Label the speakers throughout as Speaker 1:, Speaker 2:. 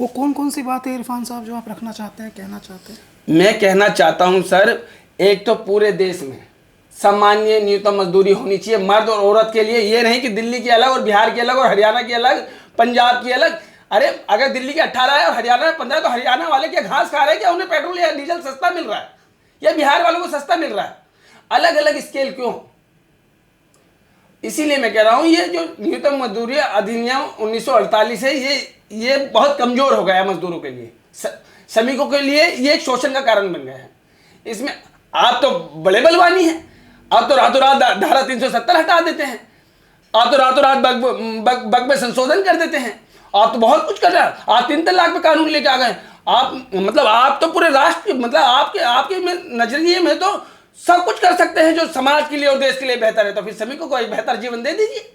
Speaker 1: वो कौन कौन सी बात है इरफान साहब जो आप रखना चाहते हैं, कहना चाहते हैं?
Speaker 2: मैं कहना चाहता हूं सर, एक तो पूरे देश में सामान्य न्यूनतम मजदूरी होनी चाहिए मर्द और औरत के लिए। ये नहीं कि दिल्ली की अलग और बिहार की अलग और हरियाणा की अलग, पंजाब की अलग। अरे अगर दिल्ली के 18 है और हरियाणा में 15, तो हरियाणा वाले क्या घास खा रहे हैं? क्या उन्हें पेट्रोल या डीजल सस्ता मिल रहा है, या बिहार वालों को सस्ता मिल रहा है? अलग अलग स्केल क्यों? इसीलिए मैं कह रहा हूं ये जो न्यूनतम मजदूरी अधिनियम 1948 है, ये बहुत कमजोर हो गया है मजदूरों के लिए, श्रमिकों के लिए ये एक शोषण का कारण बन गया है। इसमें आप तो बड़े बलवानी हैं, आप तो रातों रात धारा 370 हटा देते हैं, आप तो रातों रात बग में संशोधन कर देते हैं, आप तो बहुत कुछ कर रहे हैं। आप 3 तलाक पे कानून लेके आ गए। आप मतलब आप तो पूरे राष्ट्र, मतलब आपके नजरिए में तो सब कुछ कर सकते हैं जो समाज के लिए और देश के लिए बेहतर है। तो फिर श्रमिकों को एक बेहतर जीवन दे दीजिए,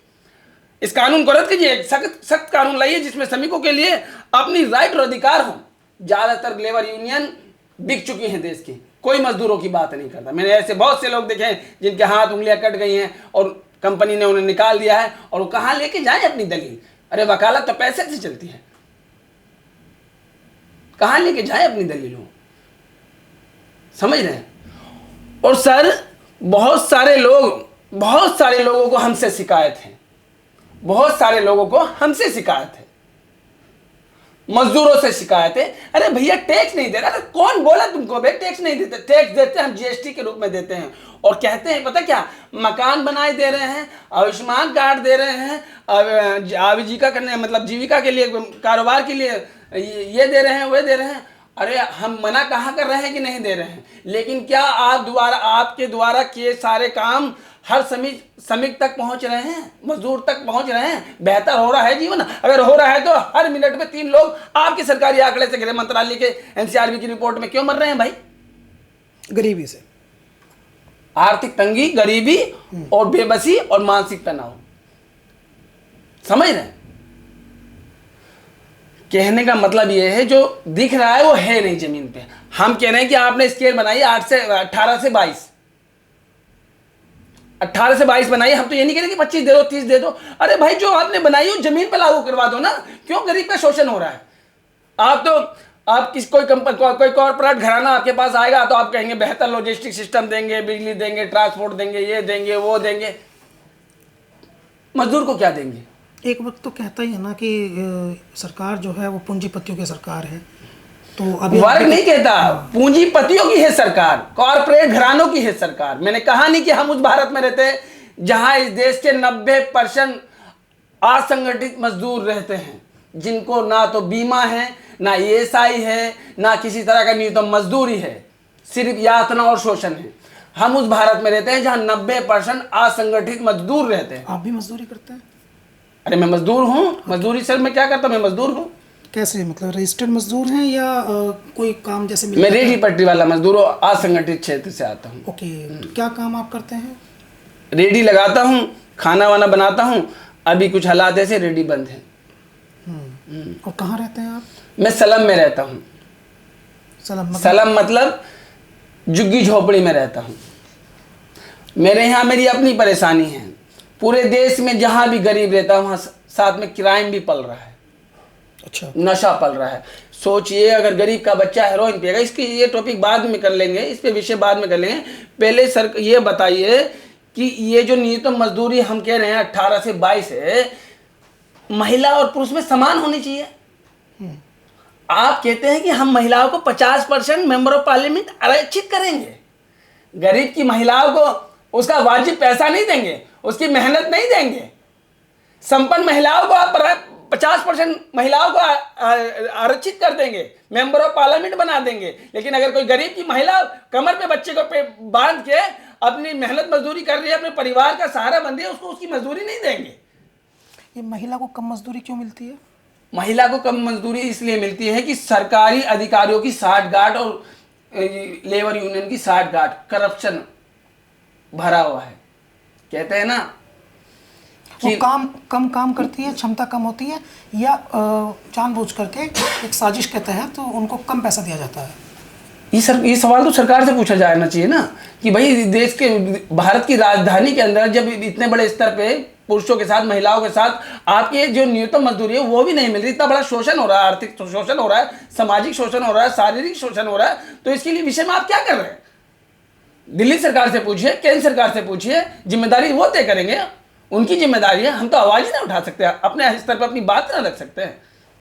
Speaker 2: इस कानून को रद्द कीजिए, एक सख्त कानून लाइए जिसमें श्रमिकों के लिए अपनी राइट और अधिकार हो। ज्यादातर लेबर यूनियन बिक चुकी हैं देश की, कोई मजदूरों की बात नहीं करता। मैंने ऐसे बहुत से लोग देखे हैं जिनके हाथ उंगलियां कट गई हैं और कंपनी ने उन्हें निकाल दिया है, और वो कहां लेके जाए अपनी दलील? अरे वकालत तो पैसे से चलती है, कहां लेके जाए अपनी दलीलों? समझ रहे हैं? और सर बहुत सारे लोगों को हमसे शिकायत है, बहुत सारे लोगों को हमसे शिकायत है, मजदूरों से शिकायत है। अरे भैया टैक्स नहीं दे रहा, कौन बोला तुमको भाई टैक्स नहीं देते? टैक्स देते हैं हम, जीएसटी के रूप में देते हैं, और कहते हैं पता क्या, मकान बनाए दे रहे हैं, आयुष्मान कार्ड दे रहे हैं, आजीविका करने मतलब जीविका के लिए, कारोबार के लिए ये दे रहे हैं, वे दे रहे हैं। अरे हम मना कहाँ कर रहे हैं कि नहीं दे रहे हैं, लेकिन क्या आपके द्वारा किए सारे काम हर श्रमिक तक पहुंच रहे हैं, मजदूर तक पहुंच रहे हैं? बेहतर हो रहा है जीवन? अगर हो रहा है तो हर मिनट में 3 लोग आपके सरकारी आंकड़े से, गृह मंत्रालय के एनसीआरबी की रिपोर्ट में क्यों मर रहे हैं भाई?
Speaker 1: गरीबी से,
Speaker 2: आर्थिक तंगी, गरीबी और बेबसी और मानसिक तनाव। समझ रहे हैं? कहने का मतलब यह है जो दिख रहा है वो है नहीं जमीन पे। हम कह रहे हैं कि आपने स्केल बनाई 18 से 22, 18 से 22 बनाइए। हम तो ये नहीं कह रहे कि 25 दे दो, 30 दे दो। अरे भाई जो आपने बनाई हो जमीन पर लागू करवा दो ना, क्यों गरीब का शोषण हो रहा है? कोई कॉर्पोरेट घराना आपके पास आएगा तो आप कहेंगे बेहतर लॉजिस्टिक सिस्टम देंगे, बिजली देंगे, ट्रांसपोर्ट देंगे, ये देंगे, वो देंगे। मजदूर को क्या देंगे?
Speaker 1: एक वक्त तो कहता ही है ना कि सरकार जो है वो पूंजीपतियों की सरकार है, तो अभी
Speaker 2: वर्ग नहीं कहता, पूंजीपतियों की है सरकार, कॉर्पोरेट घरानों की है सरकार। मैंने कहा नहीं कि हम उस भारत में रहते हैं जहां इस देश के 90% असंगठित मजदूर रहते हैं, जिनको ना तो बीमा है, ना ईएसआई है, ना किसी तरह का न्यूनतम मजदूरी है, सिर्फ यातना और शोषण है। हम उस भारत में रहते हैं जहां 90% असंगठित मजदूर रहते हैं।
Speaker 1: आप भी मजदूरी करते हैं?
Speaker 2: अरे मैं मजदूर हूं। मजदूरी सर मैं क्या करता हूं? मैं मजदूर हूं।
Speaker 1: कैसे, मतलब रजिस्टर्ड मजदूर हैं या कोई काम जैसे
Speaker 2: मैं रेहड़ी पटरी वाला मजदूर हूँ, असंगठित क्षेत्र से आता हूँ।
Speaker 1: ओके, तो क्या काम आप करते हैं?
Speaker 2: रेडी लगाता हूँ, खाना वाना बनाता हूँ। अभी कुछ हालात ऐसे रेडी बंद है।
Speaker 1: और कहाँ रहते हैं आप?
Speaker 2: मैं सलम में रहता हूँ। सलम मतलब झुग्गी झोपड़ी में रहता हूँ। मेरे यहाँ मेरी अपनी परेशानी है। पूरे देश में जहाँ भी गरीब रहता है वहाँ साथ में क्राइम भी पल रहा है।
Speaker 1: अच्छा,
Speaker 2: नशा पल रहा है। सोचिए अगर गरीब का बच्चा हेरोइन पिएगा, इसकी ये टॉपिक बाद में कर लेंगे, इस पे विषय बाद में कर लेंगे। पहले सर ये बताइए कि ये जो न्यूनतम मजदूरी हम कह रहे हैं 18 से 22 है, महिला और पुरुष में समान होनी चाहिए। आप कहते हैं कि हम महिलाओं को 50% मेंबर ऑफ पार्लियामेंट आरक्षित करेंगे। गरीब की महिलाओं को उसका वाजिब पैसा नहीं देंगे, उसकी मेहनत नहीं देंगे। संपन्न महिलाओं को आप 50% महिलाओं को आरक्षित कर देंगे, मेंबर ऑफ पार्लियामेंट बना देंगे। लेकिन अगर कोई गरीब की महिला कमर पे बच्चे को बांध के अपनी मेहनत मजदूरी कर रही है, अपने परिवार का सहारा बन रही है, उसको उसकी मजदूरी नहीं देंगे।
Speaker 1: ये महिला को कम मजदूरी क्यों मिलती है?
Speaker 2: महिला को कम मजदूरी इसलिए मिलती है कि सरकारी अधिकारियों की साठगांठ और लेबर यूनियन की साठगांठ, करप्शन भरा हुआ है। कहते हैं ना
Speaker 1: वो कम काम करती है, क्षमता कम होती है, या जानबूझ करके एक साजिश के तहत तो उनको कम पैसा दिया जाता है?
Speaker 2: ये सवाल तो सरकार से पूछा जाना चाहिए ना कि भाई देश के, भारत की राजधानी के अंदर जब इतने बड़े स्तर पे पुरुषों के साथ, महिलाओं के साथ आपकी जो न्यूनतम मजदूरी है वो भी नहीं मिल रही, इतना बड़ा शोषण हो रहा है, आर्थिक शोषण हो रहा है, सामाजिक शोषण हो रहा है, शारीरिक शोषण हो रहा है, तो इसके लिए विषय में आप क्या कर रहे हैं? दिल्ली सरकार से पूछिए, केंद्र सरकार से पूछिए, जिम्मेदारी वो तय करेंगे, उनकी जिम्मेदारी है। हम तो आवाज ही नहीं उठा सकते, अपने स्तर पर अपनी बात ना रख सकते हैं।